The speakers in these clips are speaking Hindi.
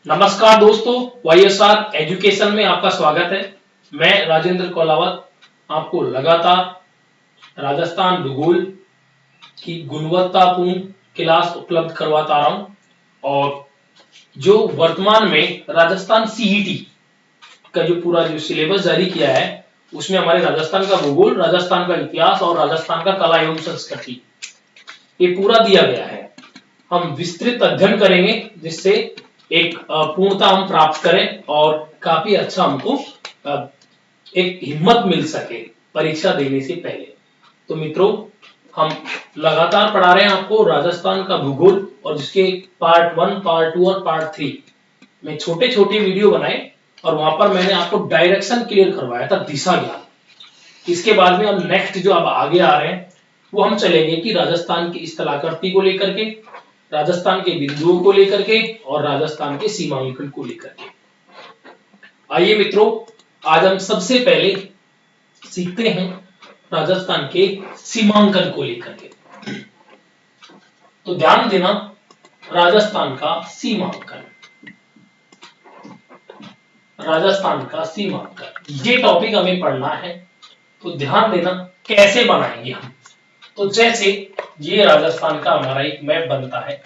नमस्कार दोस्तों, वाईएसआर एजुकेशन में आपका स्वागत है। मैं राजेंद्र कोलावत आपको लगातार राजस्थान भूगोल की गुणवत्तापूर्ण क्लास उपलब्ध करवाता रहा हूं और जो वर्तमान में राजस्थान सीईटी का जो पूरा जो सिलेबस जारी किया है उसमें हमारे राजस्थान का भूगोल, राजस्थान का इतिहास और राजस्थान का कला एवं संस्कृति ये पूरा दिया गया है। हम विस्तृत अध्ययन करेंगे जिससे एक पूर्णता हम प्राप्त करें और काफी अच्छा हमको एक हिम्मत मिल सके परीक्षा देने से पहले। तो मित्रों, हम लगातार पढ़ा रहे हैं आपको राजस्थान का भूगोल और जिसके पार्ट 1, पार्ट 2 और पार्ट 3 में छोटे छोटे वीडियो बनाए और वहां पर मैंने आपको डायरेक्शन क्लियर करवाया था, दिशा ज्ञान। इसके बाद में अब नेक्स्ट जो अब आगे आ रहे हैं वो हम चलेंगे कि राजस्थान की स्थलाकृति को लेकर के, राजस्थान के बिंदुओं को लेकर के और राजस्थान के सीमांकन को लेकर के। आइए मित्रों, आज हम सबसे पहले सीखते हैं राजस्थान के सीमांकन को लेकर के। तो ध्यान देना, राजस्थान का सीमांकन, राजस्थान का सीमांकन ये टॉपिक हमें पढ़ना है। तो ध्यान देना कैसे बनाएंगे हम। तो जैसे ये राजस्थान का हमारा एक मैप बनता है,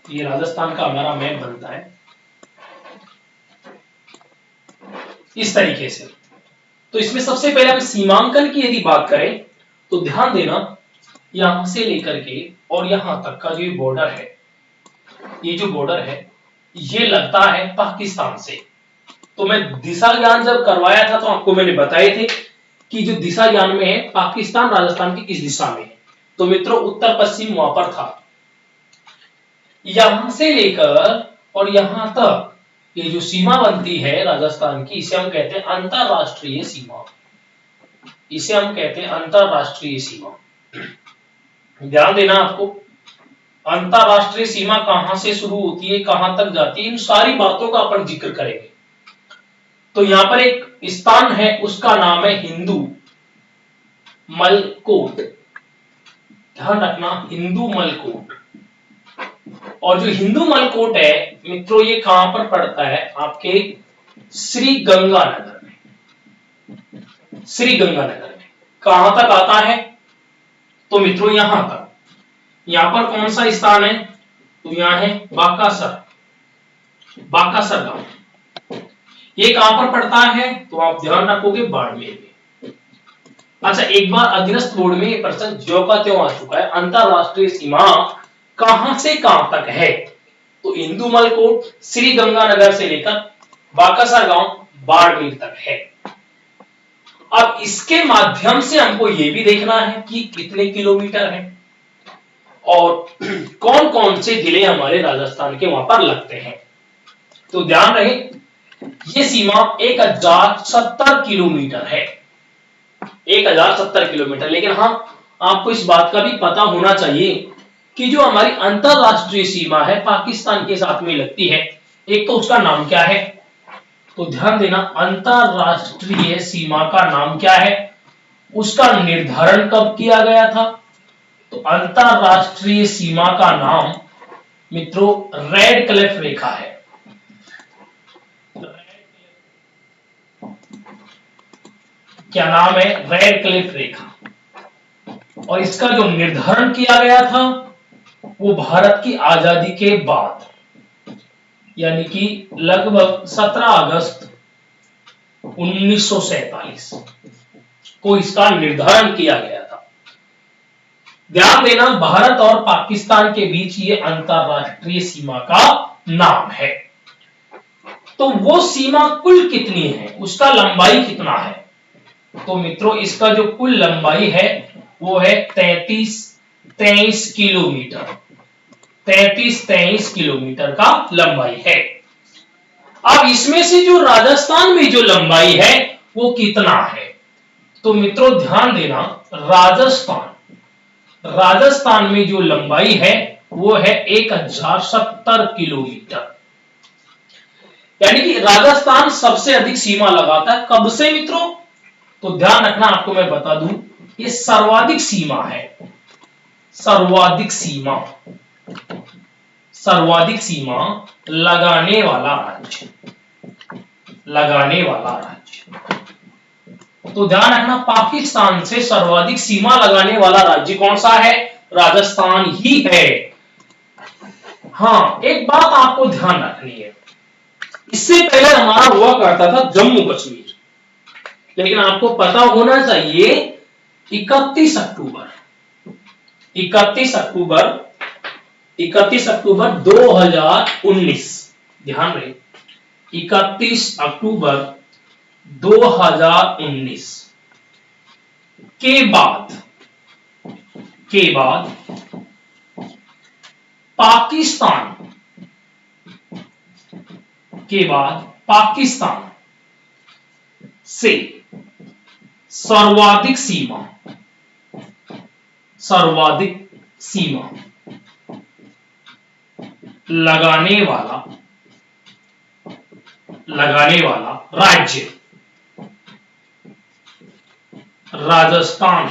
ये राजस्थान का हमारा मैप बनता है इस तरीके से। तो इसमें सबसे पहले हम सीमांकन की यदि बात करें तो ध्यान देना, यहां से लेकर के और यहां तक का जो बॉर्डर है, ये जो बॉर्डर है ये लगता है पाकिस्तान से। तो मैं दिशा ज्ञान जब करवाया था तो आपको मैंने बताए थे कि जो दिशा ज्ञान में है पाकिस्तान राजस्थान की किस दिशा में है। तो मित्रों उत्तर पश्चिम वहां पर था। यहां से लेकर और यहां तक ये जो सीमा बनती है राजस्थान की, इसे हम कहते हैं अंतरराष्ट्रीय सीमा। इसे हम कहते हैं अंतरराष्ट्रीय सीमा। ध्यान देना आपको, अंतरराष्ट्रीय सीमा कहां से शुरू होती है, कहां तक जाती है, इन सारी बातों का अपन जिक्र करेंगे। तो यहां पर एक स्थान है, उसका नाम है हिंदू मलकोट। ध्यान रखना, हिंदू मलकोट। और जो हिंदू मलकोट है मित्रों, ये कहां पर पड़ता है, आपके श्री गंगानगर में। श्री गंगानगर में कहां तक आता है, तो मित्रों यहां तक। यहां पर कौन सा स्थान है, तो यहां है बाकासर, बाकासर गांव। ये कहां पर पड़ता है, तो आप ध्यान रखोगे बाड़मेर में। अच्छा, एक बार अधीनस्थ बोर्ड में ये प्रश्न ज्यों का त्यों आ चुका है, अंतरराष्ट्रीय सीमा कहां से कहां तक है, तो हिंदू मलकोट श्री गंगानगर से लेकर बाकासर गांव बाड़मेर तक है। अब इसके माध्यम से हमको यह भी देखना है कि कितने किलोमीटर है और कौन कौन से जिले हमारे राजस्थान के वहां पर लगते हैं। तो ध्यान रहे, ये सीमा 1070 किलोमीटर है, 1070 किलोमीटर। लेकिन हाँ, आपको इस बात का भी पता होना चाहिए कि जो हमारी अंतरराष्ट्रीय सीमा है पाकिस्तान के साथ में लगती है, एक तो उसका नाम क्या है, तो ध्यान देना अंतरराष्ट्रीय सीमा का नाम क्या है, उसका निर्धारण कब किया गया था, तो अंतरराष्ट्रीय सीमा का नाम मित्रों रेड क्लिफ रेखा है। क्या नाम है, रेड क्लिफ रेखा। और इसका जो निर्धारण किया गया था वो भारत की आजादी के बाद, यानी कि लगभग 17 अगस्त 1947 को इसका निर्धारण किया गया था। ध्यान देना, भारत और पाकिस्तान के बीच ये अंतरराष्ट्रीय सीमा का नाम है। तो वो सीमा कुल कितनी है, उसका लंबाई कितना है, तो मित्रों इसका जो कुल लंबाई है वो है 33-23 किलोमीटर। 33-23 किलोमीटर का लंबाई है। अब इसमें से जो राजस्थान में जो लंबाई है वो कितना है, तो मित्रों ध्यान देना, राजस्थान में जो लंबाई है वो है 1070 किलोमीटर। यानी कि राजस्थान सबसे अधिक सीमा लगाता है। कब से मित्रों, तो ध्यान रखना, आपको मैं बता दूं, ये सर्वाधिक सीमा है, सर्वाधिक सीमा सर्वाधिक सीमा लगाने वाला राज्य, लगाने वाला राज्य। तो ध्यान रखना, पाकिस्तान से सर्वाधिक सीमा लगाने वाला राज्य कौन सा है? राजस्थान ही है। हाँ, एक बात आपको ध्यान रखनी है, इससे पहले हमारा हुआ करता था जम्मू कश्मीर, लेकिन आपको पता होना चाहिए 31 अक्टूबर 2019, ध्यान रहे 31 अक्टूबर 2019 के बाद पाकिस्तान से सर्वाधिक सीमा लगाने वाला राज्य राजस्थान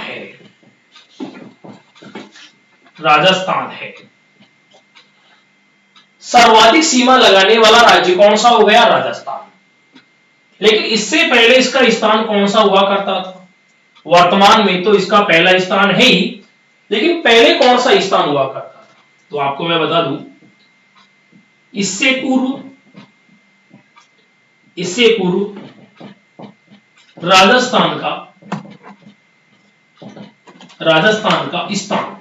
है। सर्वाधिक सीमा लगाने वाला राज्य कौन सा हो गया? राजस्थान। लेकिन इससे पहले इसका स्थान कौन सा हुआ करता था? वर्तमान में तो इसका पहला स्थान है ही, लेकिन पहले कौन सा स्थान हुआ करता था? तो आपको मैं बता दूं, इससे पूर्व राजस्थान का स्थान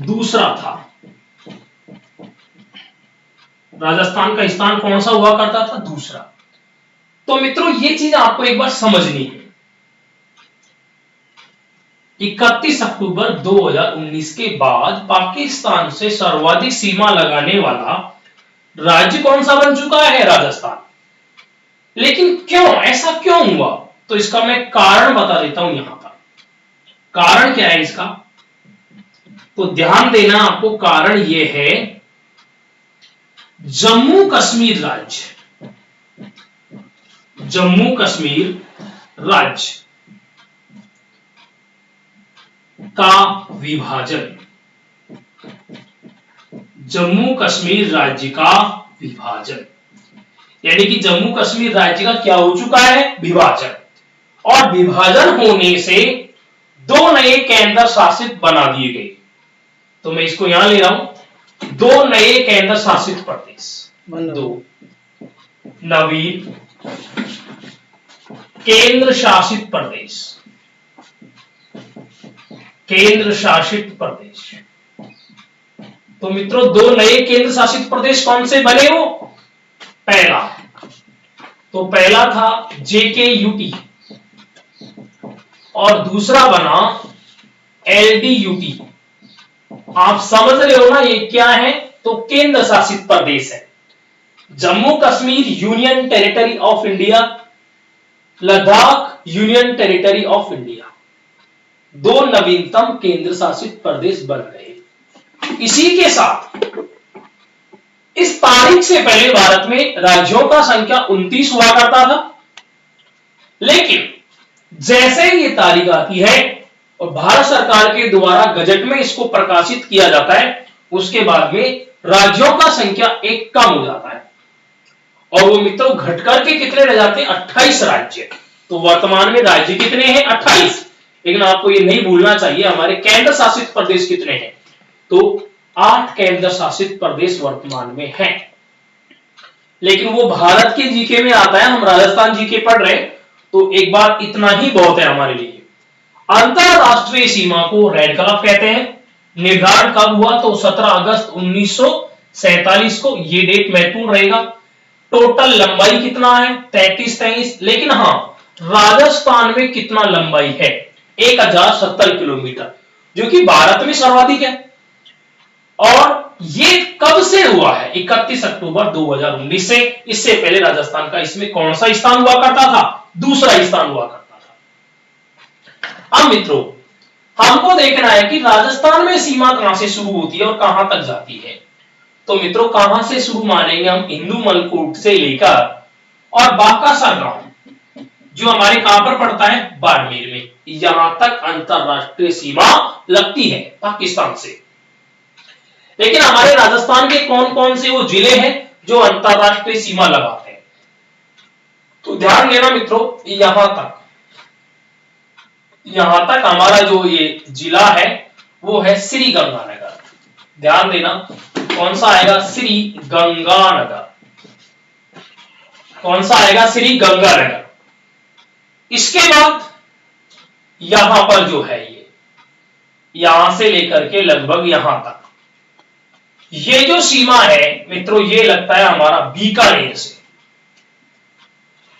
दूसरा था। राजस्थान का स्थान कौन सा हुआ करता था? दूसरा। तो मित्रों, ये चीज आपको एक बार समझनी है। 31 अक्टूबर 2019 के बाद पाकिस्तान से सर्वाधिक सीमा लगाने वाला राज्य कौन सा बन चुका है? राजस्थान। लेकिन क्यों, ऐसा क्यों हुआ? तो इसका मैं कारण बता देता हूं। यहां पर कारण क्या है इसका, तो ध्यान देना आपको। कारण यह है, जम्मू कश्मीर राज्य का विभाजन। जम्मू कश्मीर राज्य का विभाजन, यानी कि जम्मू कश्मीर राज्य का क्या हो चुका है? विभाजन। और विभाजन होने से 2 नए केंद्र शासित बना दिए गए। तो मैं इसको यहां ले रहा हूं, 2 नए केंद्र शासित प्रदेश, 2 नवीन केंद्र शासित प्रदेश। तो मित्रों, 2 नए केंद्र शासित प्रदेश कौन से बने? हो पहला था JKUT और दूसरा बना LDUT। आप समझ रहे हो ना, ये क्या है? तो केंद्र शासित प्रदेश है। Jammu Kashmir union territory of India, Ladakh union territory of India, 2 नवीनतम केंद्र शासित प्रदेश बन गए। इसी के साथ इस तारीख से पहले भारत में राज्यों का संख्या 29 हुआ करता था, लेकिन जैसे ये तारीख आती है और भारत सरकार के द्वारा गजट में इसको प्रकाशित किया जाता है, उसके बाद में राज्यों का संख्या 1 कम हो जाता है और वो मित्रों घट करके कितने रह जाते हैं? 28 राज्य। तो वर्तमान में राज्य कितने हैं? 28। लेकिन आपको ये नहीं भूलना चाहिए हमारे केंद्र शासित प्रदेश कितने हैं? तो 8 केंद्र शासित प्रदेश वर्तमान में हैं। लेकिन वो भारत के जीके में आता है, हम राजस्थान जीके पढ़ रहे हैं, तो एक बार इतना ही बहुत है हमारे लिए। अंतरराष्ट्रीय सीमा को रेड क्लिफ कहते हैं। निर्धारण कब हुआ? तो 17 अगस्त 1947 को। ये डेट महत्वपूर्ण रहेगा। टोटल लंबाई कितना है? 33-23। लेकिन हाँ, राजस्थान में कितना लंबाई है? 1070 किलोमीटर, जो कि भारत में सर्वाधिक है। और ये कब से हुआ है? 31 अक्टूबर 2019 से। इससे पहले राजस्थान का इसमें कौन सा स्थान हुआ करता था? दूसरा स्थान हुआ करता था। अब मित्रों, हमको देखना है कि राजस्थान में सीमा कहां से शुरू होती है और कहां तक जाती है। तो मित्रों, कहां से शुरू मानेंगे हम? हिंदू मलकोट से लेकर और बाकासा गांव, जो हमारे कहां पर पड़ता है, बाड़मेर में। यहां तक अंतरराष्ट्रीय सीमा लगती है पाकिस्तान से। लेकिन हमारे राजस्थान के कौन कौन से वो जिले हैं जो अंतरराष्ट्रीय सीमा लगाते हैं? तो ध्यान देना मित्रों, यहां तक हमारा जो ये जिला है वो है श्री गंगानगर। ध्यान देना, कौन सा आएगा, श्री गंगानगर। कौन सा आएगा, श्री गंगानगर। इसके बाद यहां पर जो है ये, यहां से लेकर के लगभग यहां तक, ये जो सीमा है मित्रों, ये लगता है हमारा बीकानेर से।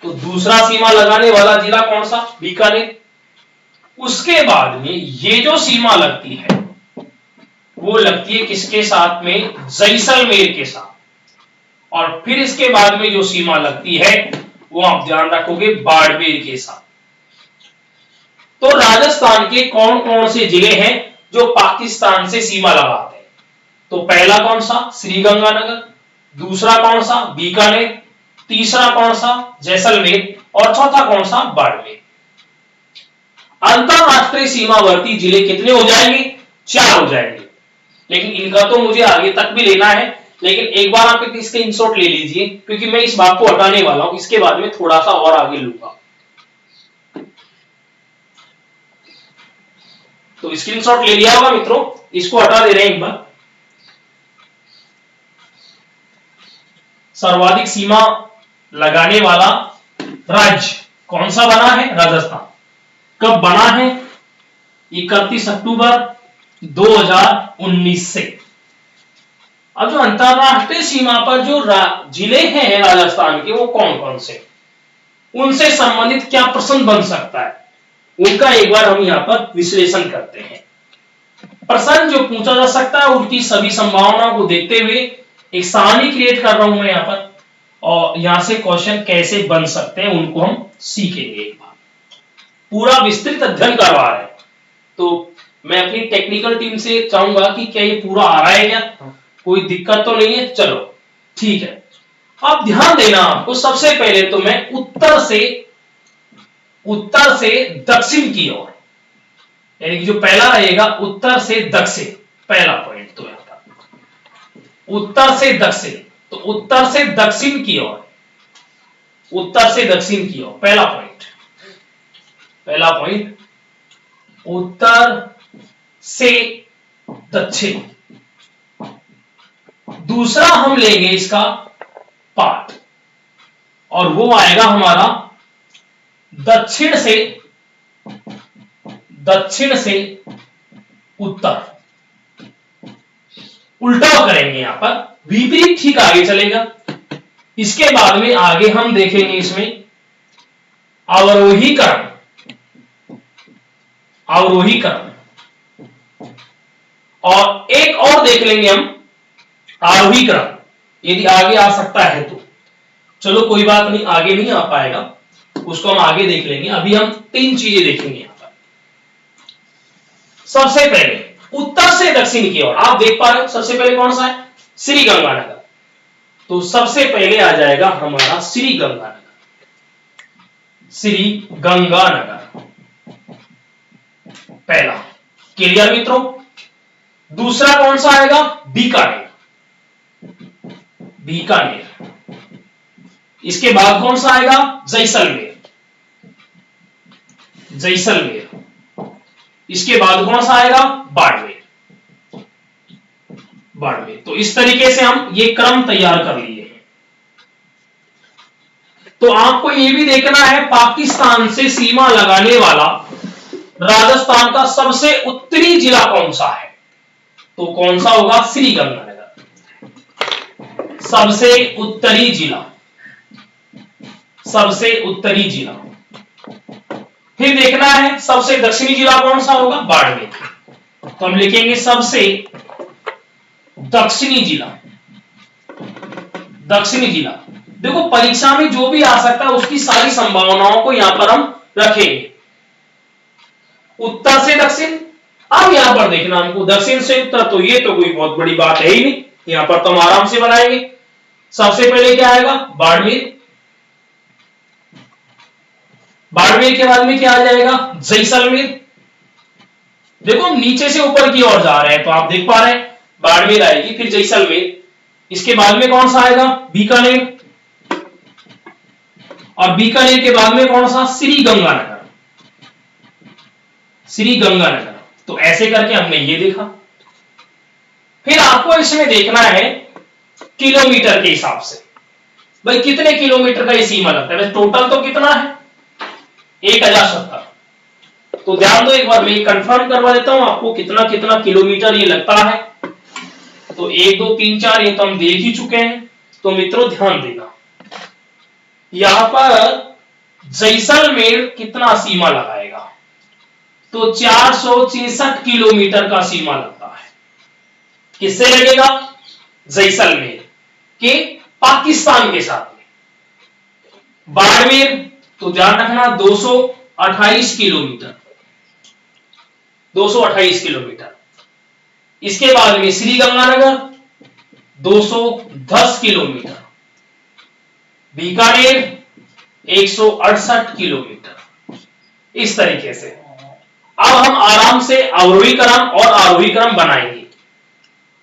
तो दूसरा सीमा लगाने वाला जिला कौन सा, बीकानेर। उसके बाद में ये जो सीमा लगती है वो लगती है किसके साथ में, जैसलमेर के साथ। और फिर इसके बाद में जो सीमा लगती है वो आप ध्यान रखोगे, बाड़मेर के साथ। तो राजस्थान के कौन कौन से जिले हैं जो पाकिस्तान से सीमा लगाते हैं? तो पहला कौन सा, श्रीगंगानगर। दूसरा कौन सा, बीकानेर। तीसरा कौन सा, जैसलमेर। और चौथा कौन सा, बाड़मेर। अंतरराष्ट्रीय सीमावर्ती जिले कितने हो जाएंगे, 4 हो जाएंगे। लेकिन इनका तो मुझे आगे तक भी लेना है, लेकिन एक बार आप इसके स्क्रीनशॉट ले लीजिए, क्योंकि मैं इस बात को हटाने वाला हूं, इसके बाद में थोड़ा सा और आगे लूंगा। तो स्क्रीनशॉट ले लिया होगा मित्रों, इसको हटा दे रहे हैं एक बार। सर्वाधिक सीमा लगाने वाला राज्य कौन सा बना है, राजस्थान। कब बना है, 31 अक्टूबर 2019 से। अब जो अंतरराष्ट्रीय सीमा पर जो जिले हैं राजस्थान के, वो कौन कौन से, उनसे संबंधित क्या प्रश्न बन सकता है, उनका एक बार हम यहां पर विश्लेषण करते हैं। प्रश्न जो पूछा जा सकता है उनकी सभी संभावनाओं को देखते हुए एक सारणी क्रिएट कर रहा हूं मैं यहां पर, और यहां से क्वेश्चन कैसे बन सकते हैं उनको हम सीखेंगे। एक बार पूरा विस्तृत अध्ययन करवा रहे हैं, तो मैं अपनी टेक्निकल टीम से चाहूंगा कि क्या ये पूरा आ रहा है, क्या कोई दिक्कत तो नहीं है। चलो ठीक है, अब ध्यान देना आपको। सबसे पहले तो मैं उत्तर से दक्षिण की ओर, यानी कि जो पहला रहेगा उत्तर से दक्षिण, पहला पॉइंट तो यहां पर उत्तर से दक्षिण। तो उत्तर से दक्षिण की ओर, उत्तर से दक्षिण की ओर पहला पॉइंट उत्तर से दक्षिण। दूसरा हम लेंगे इसका पार्ट, और वो आएगा हमारा दक्षिण से उत्तर। उल्टा करेंगे यहां पर, विपरीत ठीक आगे चलेगा। इसके बाद में आगे हम देखेंगे इसमें अवरोही क्रम, और एक और देख लेंगे हम आरोही क्रम, यदि आगे आ सकता है तो। चलो कोई बात नहीं, आगे नहीं आ पाएगा, उसको हम आगे देख लेंगे। अभी हम 3 चीजें देखेंगे यहां पर। सबसे पहले उत्तर से दक्षिण की ओर आप देख पा रहे हो, सबसे पहले कौन सा है, श्री गंगानगर। तो सबसे पहले आ जाएगा हमारा श्री गंगानगर पहला। क्लियर मित्रों। दूसरा कौन सा आएगा, बीकानेर। इसके बाद कौन सा आएगा, जैसलमेर। इसके बाद कौन सा आएगा, बाड़मेर। तो इस तरीके से हम ये क्रम तैयार कर लिए हैं। तो आपको ये भी देखना है, पाकिस्तान से सीमा लगाने वाला राजस्थान का सबसे उत्तरी जिला कौन सा है। तो कौन सा होगा, श्री गंगानगर, सबसे उत्तरी जिला। फिर देखना है सबसे दक्षिणी जिला कौन सा होगा, बाड़मेर। तो हम लिखेंगे सबसे दक्षिणी जिला। देखो परीक्षा में जो भी आ सकता है उसकी सारी संभावनाओं को यहां पर हम रखेंगे। उत्तर से दक्षिण, अब यहां पर देखना हमको दक्षिण से उत्तर, तो ये तो कोई बहुत बड़ी बात है ही नहीं, यहां पर तो हम आराम से बनाएंगे। सबसे पहले क्या आएगा, बाड़मेर। बाड़मेर के बाद में क्या आ जाएगा, जैसलमेर। देखो हम नीचे से ऊपर की ओर जा रहे हैं तो आप देख पा रहे हैं बाड़मेर आएगी, फिर जैसलमेर, इसके बाद में कौन सा आएगा, बीकानेर, और बीकानेर के बाद में कौन सा, श्रीगंगानगर, श्रीगंगानगर। तो ऐसे करके हमने ये देखा। फिर आपको इसमें देखना है किलोमीटर के हिसाब से, भाई कितने किलोमीटर का ये सीमा लगता है, टोटल तो कितना है 1070। तो ध्यान दो, एक बार मैं कंफर्म करवा देता हूं आपको कितना कितना किलोमीटर ये लगता है। तो 1 2 3 4 ये तो हम देख ही चुके हैं। तो मित्रों ध्यान देना, यहां पर जैसलमेर कितना सीमा लगाएगा, तो 466 किलोमीटर का सीमा लगता है। किससे लगेगा, जैसलमेर के पाकिस्तान के साथ में। बाड़मेर तो ध्यान रखना 228 किलोमीटर, 228 किलोमीटर। इसके बाद में श्रीगंगानगर 210 किलोमीटर, बीकानेर 168 किलोमीटर। इस तरीके से अब हम आराम से अवरोही क्रम और आरोही क्रम बनाएंगे।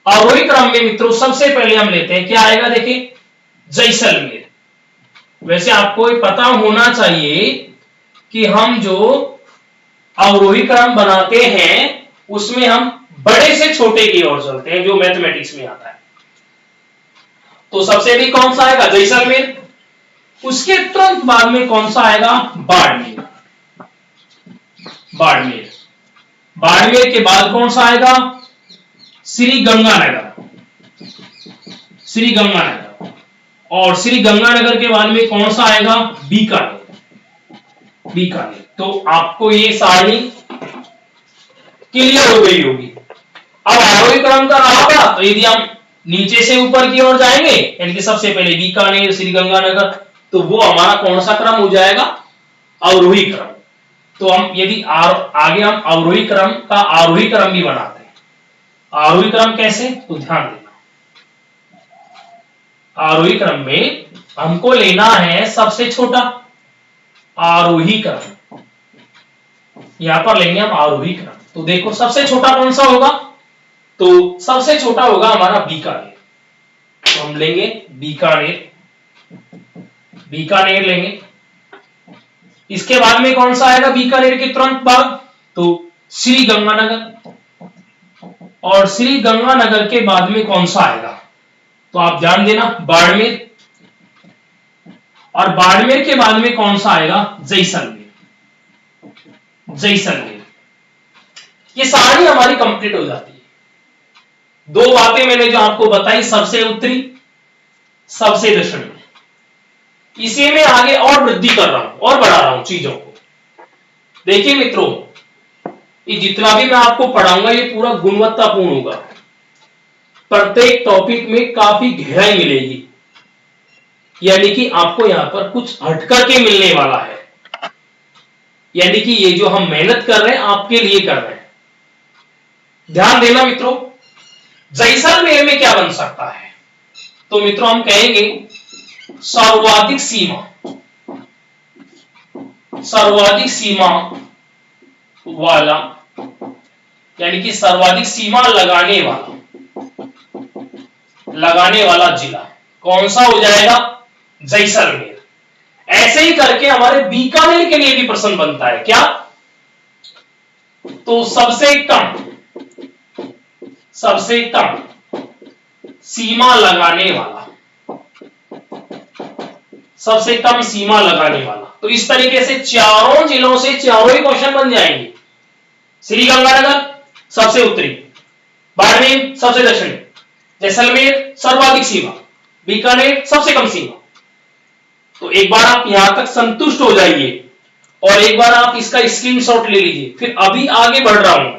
अवरोही क्रम में मित्रों सबसे पहले हम लेते हैं, क्या आएगा देखिए, जैसलमेर। वैसे आपको पता होना चाहिए कि हम जो अवरोही क्रम बनाते हैं उसमें हम बड़े से छोटे की ओर चलते हैं, जो मैथमेटिक्स में आता है। तो सबसे भी कौन सा आएगा, जैसलमेर। उसके तुरंत बाद में कौन सा आएगा, बाड़मेर। बाड़मेर, बाड़मेर के बाद कौन सा आएगा, श्रीगंगानगर, श्रीगंगानगर। और श्रीगंगानगर के बाद में कौन सा आएगा, बीकानेर, बीकानेर। तो आपको ये सारी क्लियर हो गई होगी। अब आरोही क्रम का रहा, तो यदि हम नीचे से ऊपर की ओर जाएंगे, यानी कि सबसे पहले बीकानेर, श्रीगंगानगर, तो वो हमारा कौन सा क्रम हो जाएगा, अवरोही क्रम। तो हम यदि आगे हम अवरोही क्रम का आरोही क्रम भी बनाते हैं। आरोही क्रम कैसे, तो ध्यान देना, आरोही क्रम में हमको लेना है सबसे छोटा आरोही क्रम। यहां पर लेंगे हम आरोही क्रम। तो देखो सबसे छोटा कौन सा होगा, तो सबसे छोटा होगा हमारा बीकानेर। तो हम लेंगे बीकानेर, बीकानेर लेंगे। इसके बाद में कौन सा आएगा बीकानेर के तुरंत बाद, तो श्रीगंगानगर। और श्रीगंगानगर के बाद में कौन सा आएगा, तो आप ध्यान देना, बाड़मेर। और बाड़मेर के बाद में कौन सा आएगा, जैसलमेर, जैसलमेर। ये सारी हमारी कंप्लीट हो जाती है। दो बातें मैंने जो आपको बताई, सबसे उत्तरी, सबसे दक्षिणी, इसे मैं आगे और वृद्धि कर रहा हूं और बढ़ा रहा हूं चीजों को। देखिए मित्रों, ये जितना भी मैं आपको पढ़ाऊंगा ये पूरा गुणवत्तापूर्ण होगा। प्रत्येक टॉपिक में काफी गहराई मिलेगी, यानी कि आपको यहां पर कुछ हटकर के मिलने वाला है। यानी कि ये जो हम मेहनत कर रहे हैं आपके लिए कर रहे हैं। ध्यान देना मित्रों, जैसलमेर में क्या बन सकता है, तो मित्रों हम कहेंगे सर्वाधिक सीमा, सर्वाधिक सीमा वाला, यानी कि सर्वाधिक सीमा लगाने वाला जिला कौन सा हो जाएगा, जैसलमेर। ऐसे ही करके हमारे बीकानेर के लिए भी प्रश्न बनता है, क्या, तो सबसे कम सीमा लगाने वाला, सबसे कम सीमा लगाने वाला। तो इस तरीके से चारों जिलों से चारों ही क्वेश्चन बन जाएंगे। श्रीगंगानगर सबसे उत्तरी, बाड़मेर सबसे दक्षिणी, जैसलमेर सर्वाधिक सीमा, बीकानेर सबसे कम सीमा। तो एक बार आप यहां तक संतुष्ट हो जाइए और एक बार आप इसका स्क्रीनशॉट ले लीजिए, फिर अभी आगे बढ़ रहा हूं।